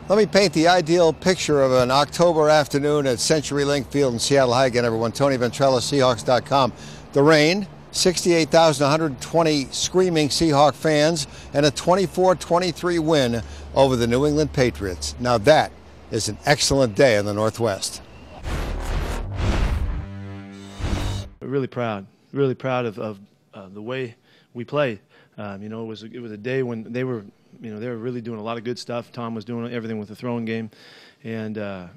Let me paint the ideal picture of an October afternoon at CenturyLink Field in Seattle. Hi again, everyone. Tony Ventrella, Seahawks.com. The rain, 68,120 screaming Seahawk fans, and a 24-23 win over the New England Patriots. Now that is an excellent day in the Northwest. Really proud of the way we played. It was a day when they were really doing a lot of good stuff. Tom was doing everything with the throwing game, and the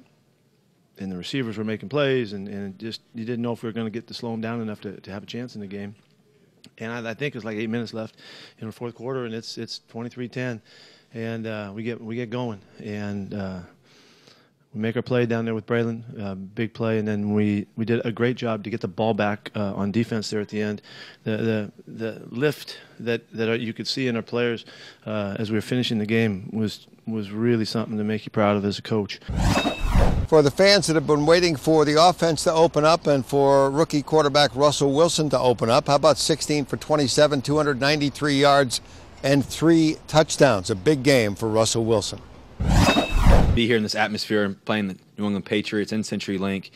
receivers were making plays, and just you didn't know if we were going to get to slow them down enough to have a chance in the game. And I think it's like 8 minutes left in the fourth quarter, and it's 23-10, and we get going, and we make our play down there with Braylon, big play, and then we did a great job to get the ball back on defense there at the end. The lift that you could see in our players as we were finishing the game was really something to make you proud of as a coach. For the fans that have been waiting for the offense to open up and for rookie quarterback Russell Wilson to open up, how about 16 for 27, 293 yards, and 3 touchdowns? A big game for Russell Wilson. Be here in this atmosphere and playing the New England Patriots in CenturyLink.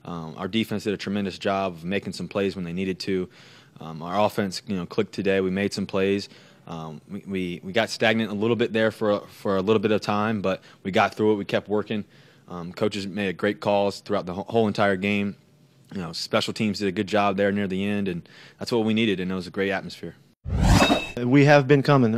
Our defense did a tremendous job of making some plays when they needed to. Our offense, clicked today. We made some plays. We got stagnant a little bit there for a little bit of time, but we got through it. We kept working. Coaches made great calls throughout the whole entire game. Special teams did a good job there near the end, and that's what we needed, and it was a great atmosphere. We have been coming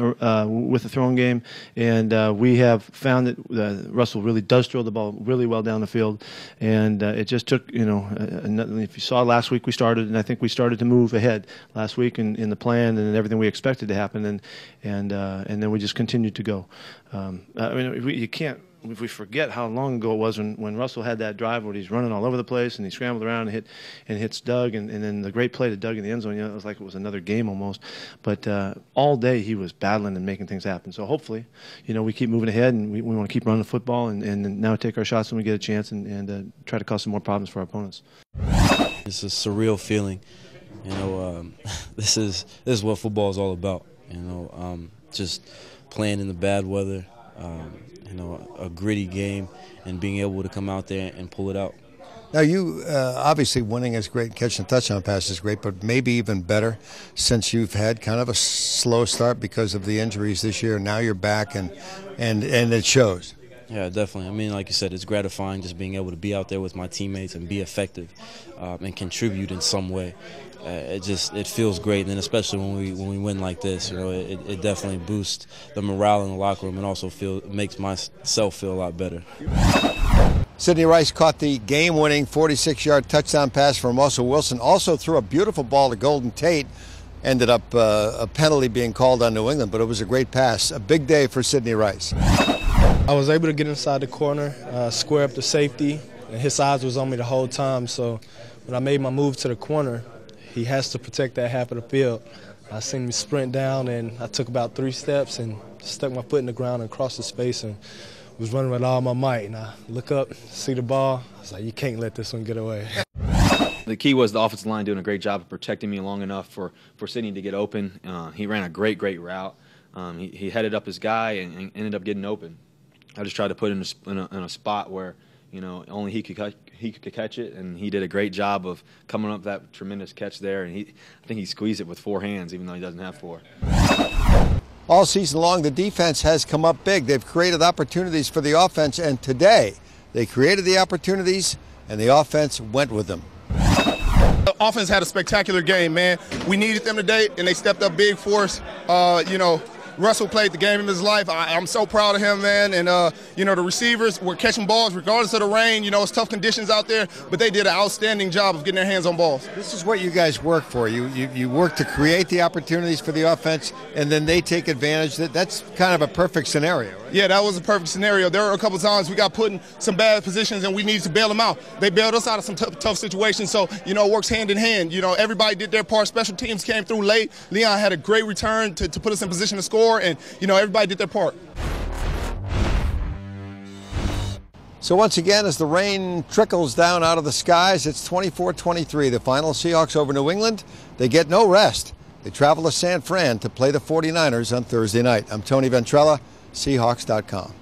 with the throwing game, and we have found that Russell really does throw the ball really well down the field, and it just took, if you saw last week we started, and I think we started to move ahead last week in the plan and everything we expected to happen, and then we just continued to go. You can't. If we forget how long ago it was when Russell had that drive where he's running all over the place and he scrambled around and hits Doug, and then the great play to Doug in the end zone, it was like it was another game almost. But all day he was battling and making things happen. So hopefully, we keep moving ahead, and we want to keep running the football and now take our shots when we get a chance and try to cause some more problems for our opponents. It's a surreal feeling. This is what football is all about. Just playing in the bad weather. A gritty game, and being able to come out there and pull it out. Now, you obviously winning is great, catching a touchdown pass is great, but maybe even better since you've had kind of a slow start because of the injuries this year. Now you're back, and it shows. Yeah, definitely. Like you said, it's gratifying just being able to be out there with my teammates and be effective and contribute in some way. It feels great, and then especially when we win like this, it definitely boosts the morale in the locker room, and also makes myself feel a lot better. Sidney Rice caught the game-winning 46-yard touchdown pass from Russell Wilson. Also threw a beautiful ball to Golden Tate. Ended up a penalty being called on New England, but it was a great pass. A big day for Sidney Rice. I was able to get inside the corner, square up the safety, and his eyes was on me the whole time. So when I made my move to the corner, he has to protect that half of the field. I seen him sprint down, and I took about 3 steps and stuck my foot in the ground and crossed the space and was running with all my might. And I look up, see the ball. I was like, you can't let this one get away. The key was the offensive line doing a great job of protecting me long enough for Sidney to get open. He ran a great route. He headed up his guy and ended up getting open. I just tried to put him in a spot where only he could catch it, and he did a great job of coming up that tremendous catch there. And I think he squeezed it with 4 hands, even though he doesn't have 4. All season long, the defense has come up big. They've created opportunities for the offense, and today they created the opportunities, and the offense went with them. The offense had a spectacular game, man. We needed them today, and they stepped up big for us. Russell played the game of his life. I'm so proud of him, man. And, the receivers were catching balls regardless of the rain. It's tough conditions out there, but they did an outstanding job of getting their hands on balls. This is what you guys work for. You work to create the opportunities for the offense, and then they take advantage. That's kind of a perfect scenario, right? Yeah, that was a perfect scenario. There were a couple of times we got put in some bad positions, and we needed to bail them out. They bailed us out of some tough situations, so, it works hand in hand. Everybody did their part. Special teams came through late. Leon had a great return to put us in position to score. And, everybody did their part. So once again, as the rain trickles down out of the skies, it's 24-23, the final. Seahawks over New England. They get no rest. They travel to San Fran to play the 49ers on Thursday night. I'm Tony Ventrella, Seahawks.com.